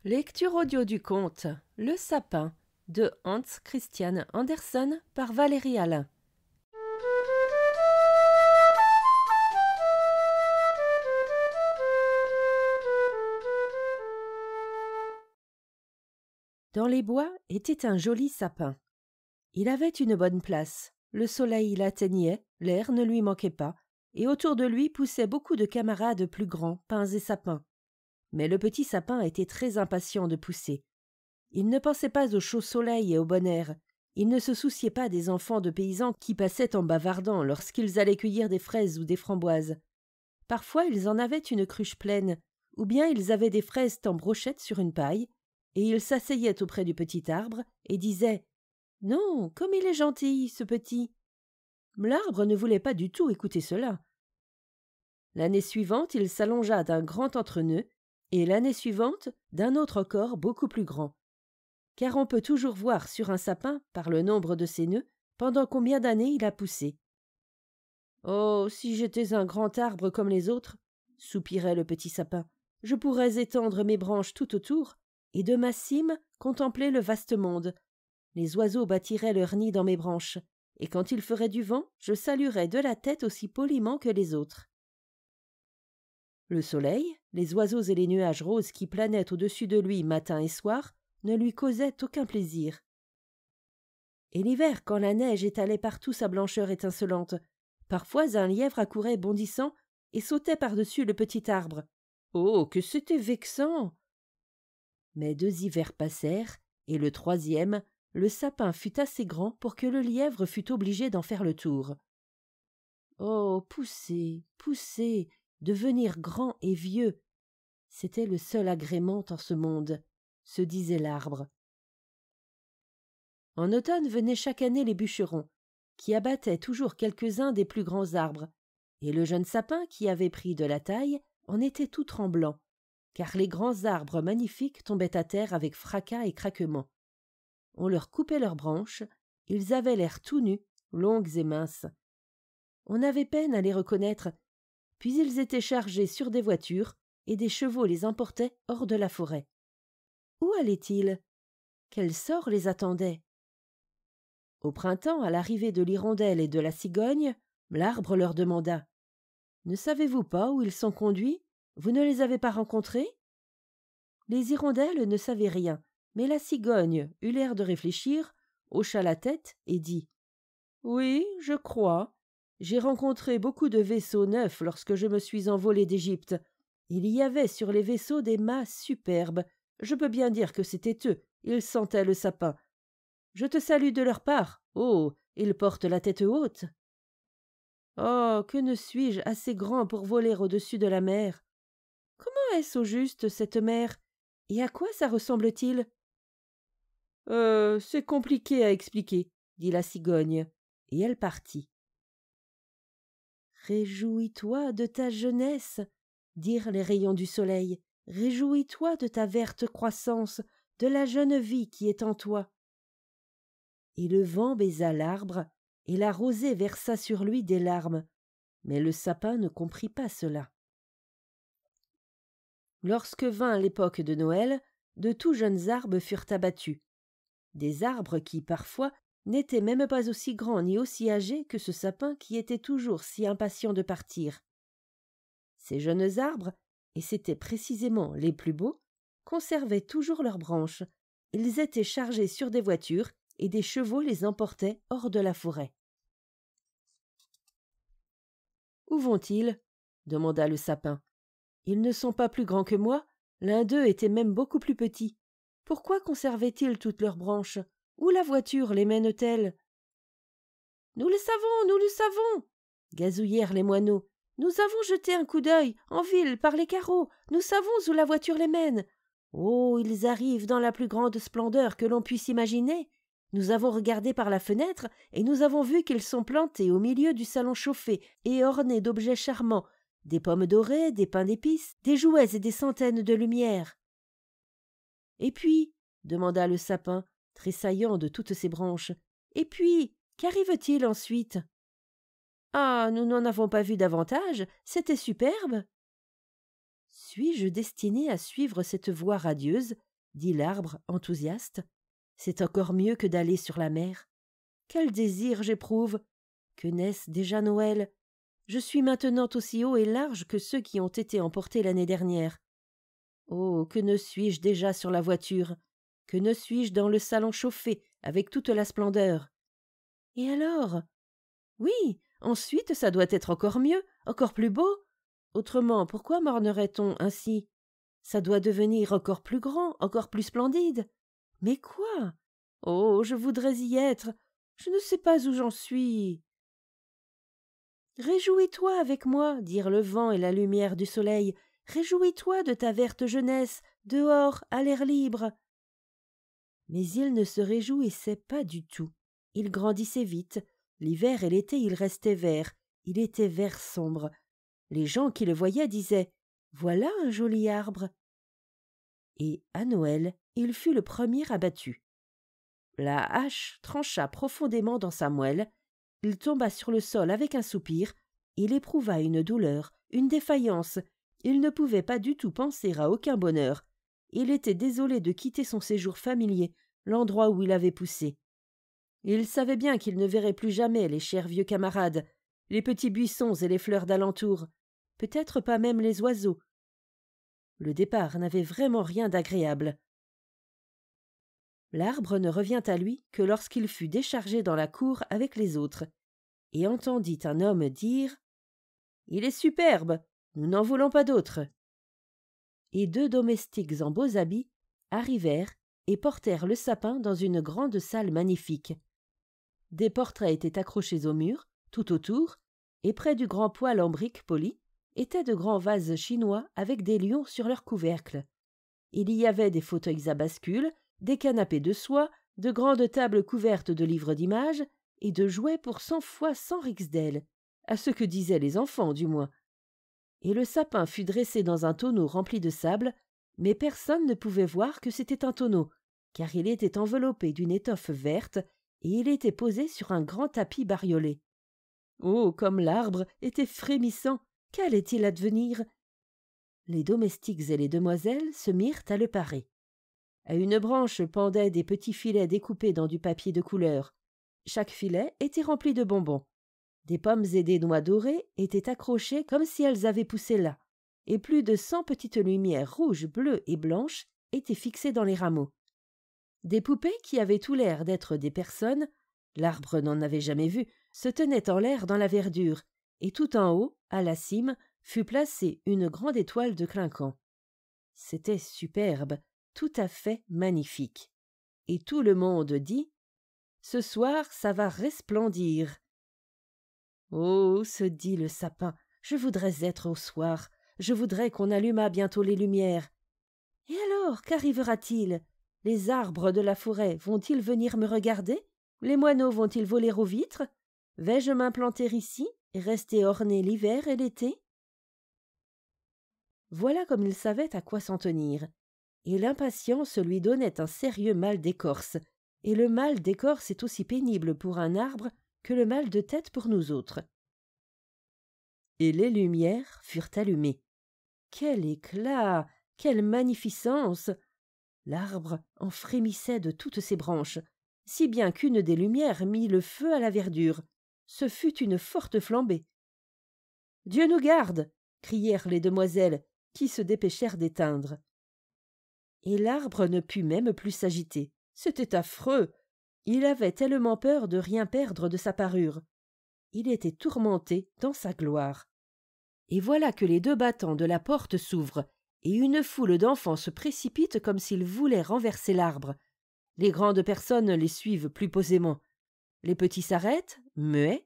Lecture audio du conte Le sapin de Hans Christian Andersen par Valérie Alain. Dans les bois était un joli sapin. Il avait une bonne place, le soleil l'atteignait, l'air ne lui manquait pas, et autour de lui poussaient beaucoup de camarades plus grands, pins et sapins. Mais le petit sapin était très impatient de pousser. Il ne pensait pas au chaud soleil et au bon air. Il ne se souciait pas des enfants de paysans qui passaient en bavardant lorsqu'ils allaient cueillir des fraises ou des framboises. Parfois ils en avaient une cruche pleine, ou bien ils avaient des fraises en brochette sur une paille, et ils s'asseyaient auprès du petit arbre et disaient « Non, comme il est gentil, ce petit !» L'arbre ne voulait pas du tout écouter cela. L'année suivante, il s'allongea d'un grand entre-nœud, et l'année suivante d'un autre encore beaucoup plus grand. Car on peut toujours voir sur un sapin, par le nombre de ses nœuds, pendant combien d'années il a poussé. « Oh, si j'étais un grand arbre comme les autres, soupirait le petit sapin, je pourrais étendre mes branches tout autour, et de ma cime contempler le vaste monde. Les oiseaux bâtiraient leur nid dans mes branches, et quand il ferait du vent, je saluerais de la tête aussi poliment que les autres. » Le soleil, les oiseaux et les nuages roses qui planaient au-dessus de lui matin et soir ne lui causaient aucun plaisir. Et l'hiver, quand la neige étalait partout sa blancheur étincelante, parfois un lièvre accourait bondissant et sautait par-dessus le petit arbre. Oh, que c'était vexant! Mais 2 hivers passèrent, et le 3e, le sapin fut assez grand pour que le lièvre fût obligé d'en faire le tour. Oh, pousser, pousser, devenir grand et vieux, c'était le seul agrément en ce monde, se disait l'arbre. En automne venaient chaque année les bûcherons, qui abattaient toujours quelques-uns des plus grands arbres, et le jeune sapin qui avait pris de la taille en était tout tremblant, car les grands arbres magnifiques tombaient à terre avec fracas et craquements. On leur coupait leurs branches, ils avaient l'air tout nus, longues et minces. On avait peine à les reconnaître, puis ils étaient chargés sur des voitures, et des chevaux les emportaient hors de la forêt. Où allaient-ils? Quel sort les attendait? Au printemps, à l'arrivée de l'hirondelle et de la cigogne, l'arbre leur demanda « Ne savez-vous pas où ils sont conduits? Vous ne les avez pas rencontrés ?» Les hirondelles ne savaient rien, mais la cigogne eut l'air de réfléchir, hocha la tête et dit « Oui, je crois. J'ai rencontré beaucoup de vaisseaux neufs lorsque je me suis envolée d'Égypte. Il y avait sur les vaisseaux des mâts superbes. Je peux bien dire que c'était eux. Ils sentaient le sapin. Je te salue de leur part. Oh, ils portent la tête haute. Oh, que ne suis-je assez grand pour voler au-dessus de la mer? Comment est-ce au juste, cette mer? Et à quoi ça ressemble-t-il? C'est compliqué à expliquer, dit la cigogne, et elle partit. Réjouis-toi de ta jeunesse, dirent les rayons du soleil. Réjouis-toi de ta verte croissance, de la jeune vie qui est en toi. Et le vent baisa l'arbre, et la rosée versa sur lui des larmes, mais le sapin ne comprit pas cela. Lorsque vint l'époque de Noël, de tout jeunes arbres furent abattus. Des arbres qui, parfois, n'étaient même pas aussi grands ni aussi âgés que ce sapin qui était toujours si impatient de partir. Ces jeunes arbres, et c'étaient précisément les plus beaux, conservaient toujours leurs branches. Ils étaient chargés sur des voitures et des chevaux les emportaient hors de la forêt. « Où vont-ils » demanda le sapin. « Ils ne sont pas plus grands que moi, l'un d'eux était même beaucoup plus petit. Pourquoi conservaient-ils toutes leurs branches? Où la voiture les mène-t-elle » ? « Nous le savons, gazouillèrent les moineaux. Nous avons jeté un coup d'œil, en ville, par les carreaux. Nous savons où la voiture les mène. Oh, ils arrivent dans la plus grande splendeur que l'on puisse imaginer. Nous avons regardé par la fenêtre, et nous avons vu qu'ils sont plantés au milieu du salon chauffé et ornés d'objets charmants, des pommes dorées, des pains d'épices, des jouets et des centaines de lumières. »« Et puis, demanda le sapin, tressaillant de toutes ses branches, et puis, qu'arrive-t-il ensuite ? » « Ah, nous n'en avons pas vu davantage, c'était superbe. » Suis-je destinée à suivre cette voie radieuse dit l'arbre, enthousiaste. « C'est encore mieux que d'aller sur la mer. Quel désir j'éprouve! Que n'est-ce déjà Noël? Je suis maintenant aussi haut et large que ceux qui ont été emportés l'année dernière. Oh, que ne suis-je déjà sur la voiture? Que ne suis-je dans le salon chauffé, avec toute la splendeur? Et alors? Oui, ensuite ça doit être encore mieux, encore plus beau. Autrement, pourquoi m'ornerait-on ainsi? Ça doit devenir encore plus grand, encore plus splendide. Mais quoi? Oh, je voudrais y être. Je ne sais pas où j'en suis. Réjouis-toi avec moi, dirent le vent et la lumière du soleil. Réjouis-toi de ta verte jeunesse, dehors, à l'air libre. Mais il ne se réjouissait pas du tout. Il grandissait vite. L'hiver et l'été, il restait vert. Il était vert sombre. Les gens qui le voyaient disaient « Voilà un joli arbre !» Et à Noël, il fut le premier abattu. La hache trancha profondément dans sa moelle. Il tomba sur le sol avec un soupir. Il éprouva une douleur, une défaillance. Il ne pouvait pas du tout penser à aucun bonheur. Il était désolé de quitter son séjour familier, l'endroit où il avait poussé. Il savait bien qu'il ne verrait plus jamais les chers vieux camarades, les petits buissons et les fleurs d'alentour, peut-être pas même les oiseaux. Le départ n'avait vraiment rien d'agréable. L'arbre ne revint à lui que lorsqu'il fut déchargé dans la cour avec les autres, et entendit un homme dire « Il est superbe, nous n'en voulons pas d'autre. » Et 2 domestiques en beaux habits arrivèrent et portèrent le sapin dans une grande salle magnifique. Des portraits étaient accrochés au mur, tout autour, et près du grand poêle en briques polies étaient de grands vases chinois avec des lions sur leur couvercle. Il y avait des fauteuils à bascule, des canapés de soie, de grandes tables couvertes de livres d'images et de jouets pour 100 fois 100 rixdales, à ce que disaient les enfants du moins. Et le sapin fut dressé dans un tonneau rempli de sable, mais personne ne pouvait voir que c'était un tonneau, car il était enveloppé d'une étoffe verte et il était posé sur un grand tapis bariolé. Oh, comme l'arbre était frémissant! Qu'allait-il advenir? Les domestiques et les demoiselles se mirent à le parer. À une branche pendaient des petits filets découpés dans du papier de couleur. Chaque filet était rempli de bonbons. Des pommes et des noix dorées étaient accrochées comme si elles avaient poussé là, et plus de 100 petites lumières rouges, bleues et blanches étaient fixées dans les rameaux. Des poupées qui avaient tout l'air d'être des personnes, l'arbre n'en avait jamais vu, se tenaient en l'air dans la verdure, et tout en haut, à la cime, fut placée une grande étoile de clinquant. C'était superbe, tout à fait magnifique. Et tout le monde dit « Ce soir, ça va resplendir !» Oh, se dit le sapin, je voudrais être au soir, je voudrais qu'on allumât bientôt les lumières. Et alors, qu'arrivera-t-il? Les arbres de la forêt vont-ils venir me regarder? Les moineaux vont-ils voler aux vitres? Vais-je m'implanter ici et rester orné l'hiver et l'été? Voilà comme il savait à quoi s'en tenir. Et l'impatience lui donnait un sérieux mal d'écorce. Et le mal d'écorce est aussi pénible pour un arbre que le mal de tête pour nous autres. Et les lumières furent allumées. Quel éclat! Quelle magnificence! L'arbre en frémissait de toutes ses branches, si bien qu'une des lumières mit le feu à la verdure. Ce fut une forte flambée. « Dieu nous garde !» crièrent les demoiselles, qui se dépêchèrent d'éteindre. Et l'arbre ne put même plus s'agiter. C'était affreux. Il avait tellement peur de rien perdre de sa parure. Il était tourmenté dans sa gloire. Et voilà que les 2 battants de la porte s'ouvrent, et une foule d'enfants se précipite comme s'ils voulaient renverser l'arbre. Les grandes personnes les suivent plus posément. Les petits s'arrêtent, muets,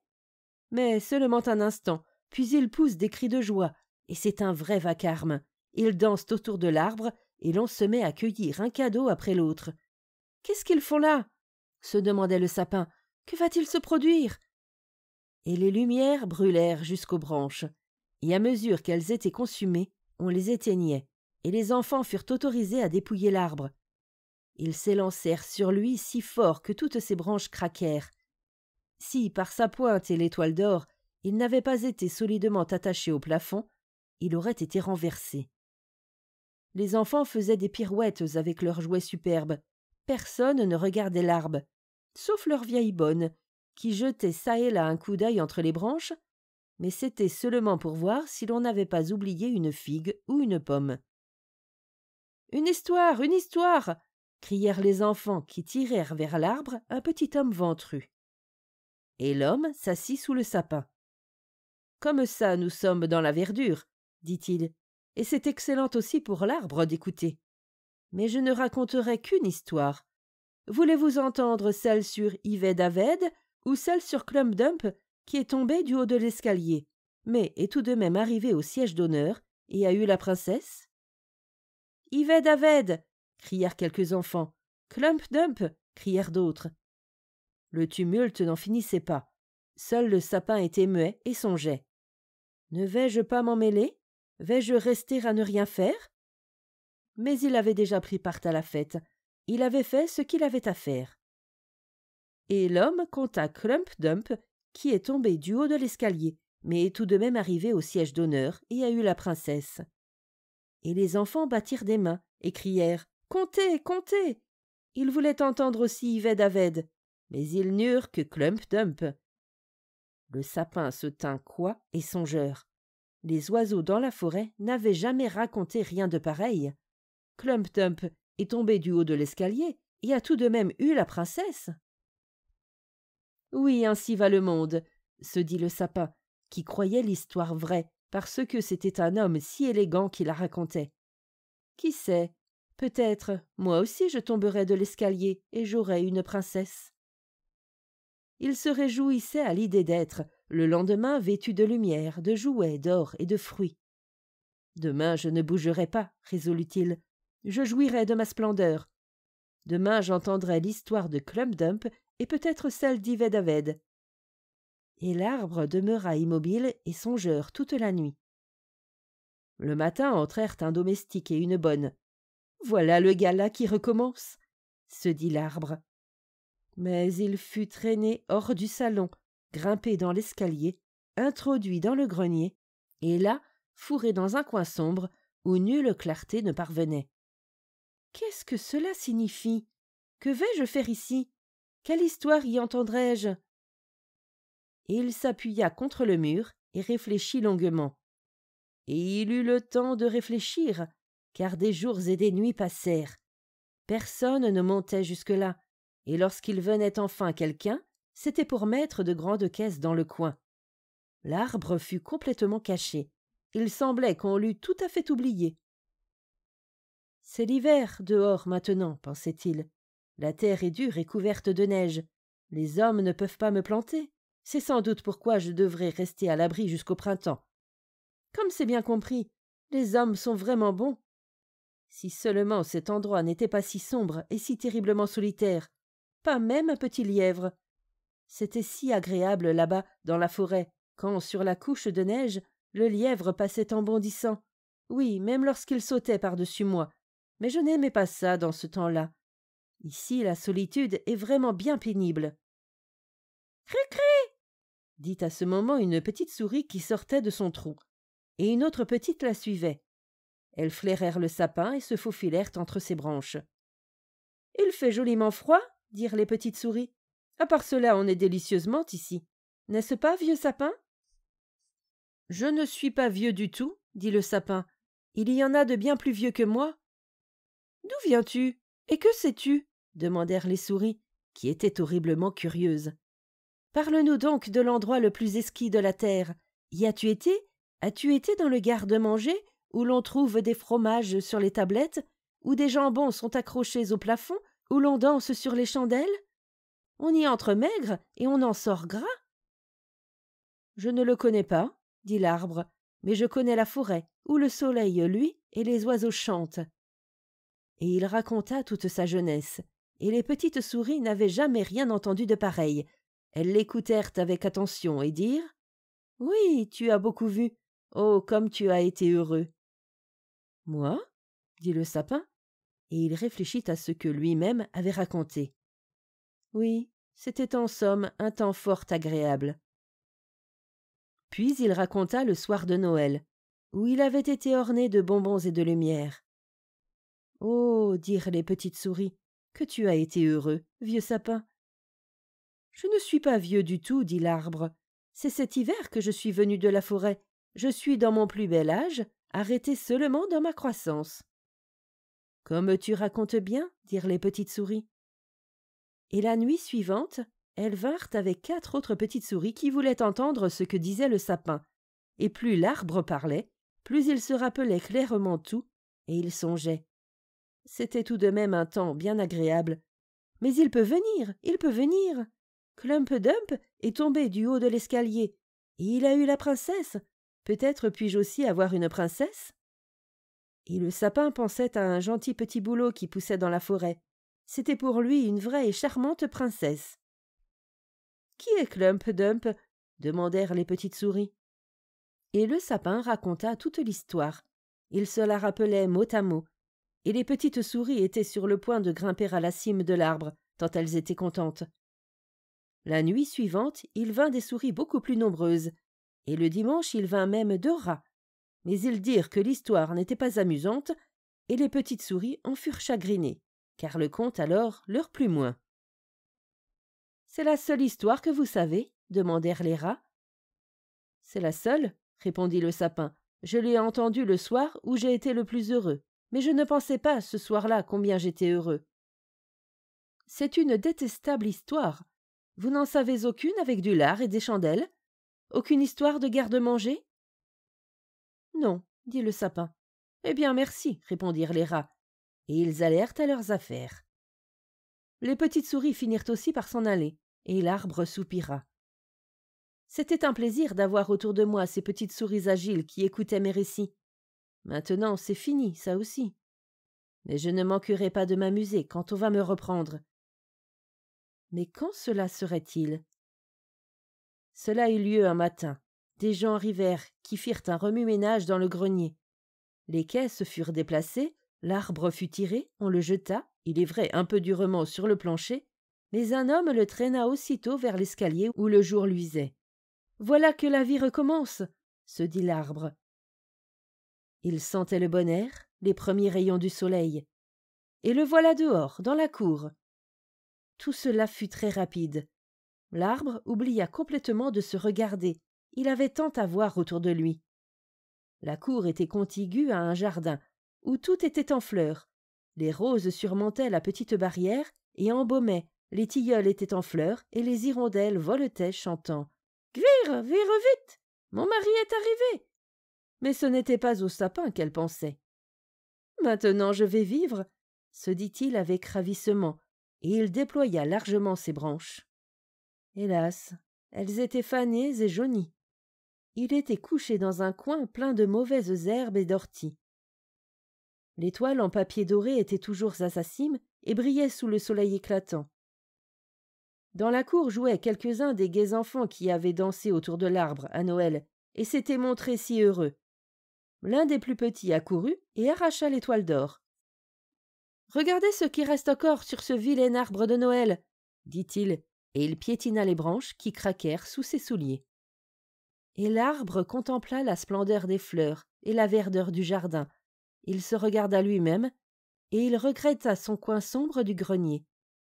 mais seulement un instant, puis ils poussent des cris de joie, et c'est un vrai vacarme. Ils dansent autour de l'arbre, et l'on se met à cueillir un cadeau après l'autre. « Qu'est-ce qu'ils font là ?» se demandait le sapin. « Que va-t-il se produire ?» Et les lumières brûlèrent jusqu'aux branches, et à mesure qu'elles étaient consumées, on les éteignait, et les enfants furent autorisés à dépouiller l'arbre. Ils s'élancèrent sur lui si fort que toutes ses branches craquèrent. Si, par sa pointe et l'étoile d'or, il n'avait pas été solidement attaché au plafond, il aurait été renversé. Les enfants faisaient des pirouettes avec leurs jouets superbes. Personne ne regardait l'arbre, sauf leur vieille bonne, qui jetait çà et là un coup d'œil entre les branches, mais c'était seulement pour voir si l'on n'avait pas oublié une figue ou une pomme. « Une histoire, une histoire !» crièrent les enfants qui tirèrent vers l'arbre un petit homme ventru. Et l'homme s'assit sous le sapin. « Comme ça, nous sommes dans la verdure, » dit-il, « et c'est excellent aussi pour l'arbre d'écouter. Mais je ne raconterai qu'une histoire. Voulez-vous entendre celle sur Ived Aved ou celle sur Clump-Dump qui est tombé du haut de l'escalier, mais est tout de même arrivé au siège d'honneur et a eu la princesse ?»« Ived Aved !» crièrent quelques enfants. « Clump-Dump !» crièrent d'autres. Le tumulte n'en finissait pas. Seul le sapin était muet et songeait. « Ne vais-je pas m'en mêler? Vais-je rester à ne rien faire ?» Mais il avait déjà pris part à la fête. Il avait fait ce qu'il avait à faire. Et l'homme conta Clump-Dump qui est tombé du haut de l'escalier, mais est tout de même arrivé au siège d'honneur et a eu la princesse. Et les enfants battirent des mains et crièrent « Comptez, comptez !» Ils voulaient entendre aussi Ived Aved, mais ils n'eurent que Clump-Dump. Le sapin se tint coi et songeur. Les oiseaux dans la forêt n'avaient jamais raconté rien de pareil. Clump-Dump est tombé du haut de l'escalier et a tout de même eu la princesse. « Oui, ainsi va le monde, » se dit le sapin, qui croyait l'histoire vraie, parce que c'était un homme si élégant qui la racontait. « Qui sait, peut-être, moi aussi je tomberai de l'escalier et j'aurai une princesse. » Il se réjouissait à l'idée d'être, le lendemain, vêtu de lumière, de jouets, d'or et de fruits. « Demain je ne bougerai pas, » résolut-il. « Je jouirai de ma splendeur. Demain j'entendrai l'histoire de Clump-Dump et peut-être celle d'Ived Aved. » Et l'arbre demeura immobile et songeur toute la nuit. Le matin entrèrent un domestique et une bonne. « Voilà le gala qui recommence, » se dit l'arbre. Mais il fut traîné hors du salon, grimpé dans l'escalier, introduit dans le grenier, et là, fourré dans un coin sombre où nulle clarté ne parvenait. « Qu'est-ce que cela signifie? Que vais-je faire ici? Quelle histoire y entendrai-je » Et il s'appuya contre le mur et réfléchit longuement. Et il eut le temps de réfléchir, car des jours et des nuits passèrent. Personne ne montait jusque-là, et lorsqu'il venait enfin quelqu'un, c'était pour mettre de grandes caisses dans le coin. L'arbre fut complètement caché. Il semblait qu'on l'eût tout à fait oublié. « C'est l'hiver dehors maintenant, pensait-il. La terre est dure et couverte de neige. Les hommes ne peuvent pas me planter. C'est sans doute pourquoi je devrais rester à l'abri jusqu'au printemps. Comme c'est bien compris, les hommes sont vraiment bons. Si seulement cet endroit n'était pas si sombre et si terriblement solitaire, pas même un petit lièvre. C'était si agréable là-bas dans la forêt, quand sur la couche de neige, le lièvre passait en bondissant. Oui, même lorsqu'il sautait par-dessus moi. Mais je n'aimais pas ça dans ce temps-là. Ici, la solitude est vraiment bien pénible. « Cri-cri !» dit à ce moment une petite souris qui sortait de son trou, et une autre petite la suivait. Elles flairèrent le sapin et se faufilèrent entre ses branches. « Il fait joliment froid, » dirent les petites souris. « À part cela, on est délicieusement ici. N'est-ce pas, vieux sapin ?»« Je ne suis pas vieux du tout, » dit le sapin. « Il y en a de bien plus vieux que moi. »« D'où viens-tu? Et que sais-tu » demandèrent les souris, qui étaient horriblement curieuses. « Parle-nous donc de l'endroit le plus exquis de la terre. Y as-tu été? As-tu été dans le garde-manger, où l'on trouve des fromages sur les tablettes, où des jambons sont accrochés au plafond, où l'on danse sur les chandelles? On y entre maigre et on en sort gras. »« Je ne le connais pas, » dit l'arbre, « mais je connais la forêt, où le soleil luit et les oiseaux chantent. » Et il raconta toute sa jeunesse, et les petites souris n'avaient jamais rien entendu de pareil. Elles l'écoutèrent avec attention et dirent « Oui, tu as beaucoup vu. Oh, comme tu as été heureux !»« Moi ?» dit le sapin, et il réfléchit à ce que lui-même avait raconté. Oui, c'était en somme un temps fort agréable. Puis il raconta le soir de Noël, où il avait été orné de bonbons et de lumière. Oh, dirent les petites souris, que tu as été heureux, vieux sapin. Je ne suis pas vieux du tout, dit l'arbre. C'est cet hiver que je suis venu de la forêt. Je suis dans mon plus bel âge, arrêté seulement dans ma croissance. Comme tu racontes bien, dirent les petites souris. Et la nuit suivante, elles vinrent avec 4 autres petites souris qui voulaient entendre ce que disait le sapin. Et plus l'arbre parlait, plus il se rappelait clairement tout, et il songeait. C'était tout de même un temps bien agréable. Mais il peut venir, il peut venir. Clump Dump est tombé du haut de l'escalier, et il a eu la princesse. Peut-être puis-je aussi avoir une princesse? Et le sapin pensait à un gentil petit bouleau qui poussait dans la forêt. C'était pour lui une vraie et charmante princesse. « Qui est Clump Dump ?» demandèrent les petites souris. Et le sapin raconta toute l'histoire. Il se la rappelait mot à mot, et les petites souris étaient sur le point de grimper à la cime de l'arbre, tant elles étaient contentes. La nuit suivante, il vint des souris beaucoup plus nombreuses, et le dimanche il vint même 2 rats. Mais ils dirent que l'histoire n'était pas amusante, et les petites souris en furent chagrinées, car le conte alors leur plut moins. « C'est la seule histoire que vous savez ?» demandèrent les rats. « C'est la seule, » répondit le sapin. « Je l'ai entendue le soir où j'ai été le plus heureux, mais je ne pensais pas ce soir-là combien j'étais heureux. »« C'est une détestable histoire. Vous n'en savez aucune avec du lard et des chandelles? Aucune histoire de garde-manger ?»« Non, » dit le sapin. « Eh bien, merci, » répondirent les rats, et ils allèrent à leurs affaires. Les petites souris finirent aussi par s'en aller, et l'arbre soupira. C'était un plaisir d'avoir autour de moi ces petites souris agiles qui écoutaient mes récits. Maintenant, c'est fini, ça aussi. Mais je ne manquerai pas de m'amuser quand on va me reprendre. Mais quand cela serait-il? Cela eut lieu un matin. Des gens arrivèrent qui firent un remue-ménage dans le grenier. Les caisses furent déplacées, l'arbre fut tiré, on le jeta, il est vrai un peu durement sur le plancher, mais un homme le traîna aussitôt vers l'escalier où le jour luisait. « Voilà que la vie recommence !» se dit l'arbre. Il sentait le bon air, les premiers rayons du soleil. Et le voilà dehors, dans la cour. Tout cela fut très rapide. L'arbre oublia complètement de se regarder. Il avait tant à voir autour de lui. La cour était contiguë à un jardin, où tout était en fleurs. Les roses surmontaient la petite barrière et embaumaient, les tilleuls étaient en fleurs et les hirondelles voletaient chantant. « Gvire, vire vite! Mon mari est arrivé !» Mais ce n'était pas au sapin qu'elle pensait. « Maintenant je vais vivre !» se dit-il avec ravissement, et il déploya largement ses branches. Hélas, elles étaient fanées et jaunies. Il était couché dans un coin plein de mauvaises herbes et d'orties. Les toiles en papier doré étaient toujours à sa cime et brillaient sous le soleil éclatant. Dans la cour jouaient quelques-uns des gais enfants qui avaient dansé autour de l'arbre à Noël et s'étaient montrés si heureux. L'un des plus petits accourut et arracha l'étoile d'or. « Regardez ce qui reste encore sur ce vilain arbre de Noël !» dit-il, et il piétina les branches qui craquèrent sous ses souliers. Et l'arbre contempla la splendeur des fleurs et la verdeur du jardin. Il se regarda lui-même, et il regretta son coin sombre du grenier.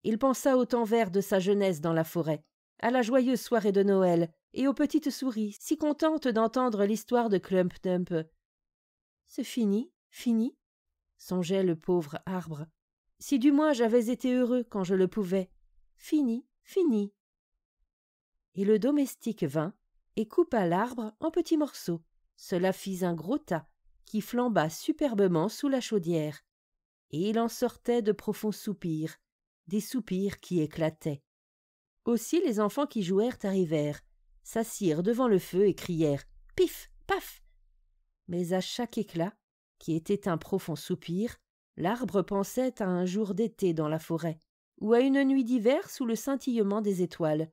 Il pensa au temps vert de sa jeunesse dans la forêt, à la joyeuse soirée de Noël, et aux petites souris, si contentes d'entendre l'histoire de Clump Dump. « C'est fini, fini, » songeait le pauvre arbre. « Si du moins j'avais été heureux quand je le pouvais. Fini, fini. » Et le domestique vint et coupa l'arbre en petits morceaux. Cela fit un gros tas qui flamba superbement sous la chaudière. Et il en sortait de profonds soupirs, des soupirs qui éclataient. Aussi les enfants qui jouèrent arrivèrent, s'assirent devant le feu et crièrent « Pif, paf !» Mais à chaque éclat, qui était un profond soupir, l'arbre pensait à un jour d'été dans la forêt, ou à une nuit d'hiver sous le scintillement des étoiles.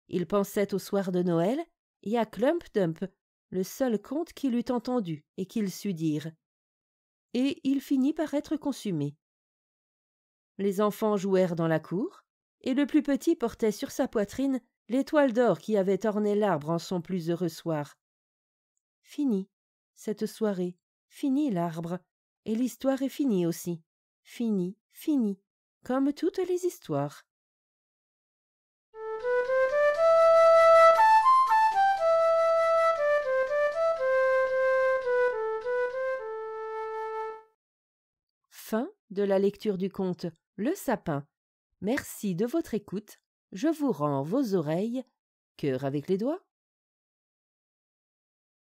Il pensait au soir de Noël et à Clump Dump, le seul conte qu'il eût entendu et qu'il sût dire. Et il finit par être consumé. Les enfants jouèrent dans la cour, et le plus petit portait sur sa poitrine l'étoile d'or qui avait orné l'arbre en son plus heureux soir. Fini, cette soirée, fini l'arbre, et l'histoire est finie aussi. fini, fini, comme toutes les histoires. Fin de la lecture du conte Le sapin. Merci de votre écoute. Je vous rends vos oreilles. Cœur avec les doigts.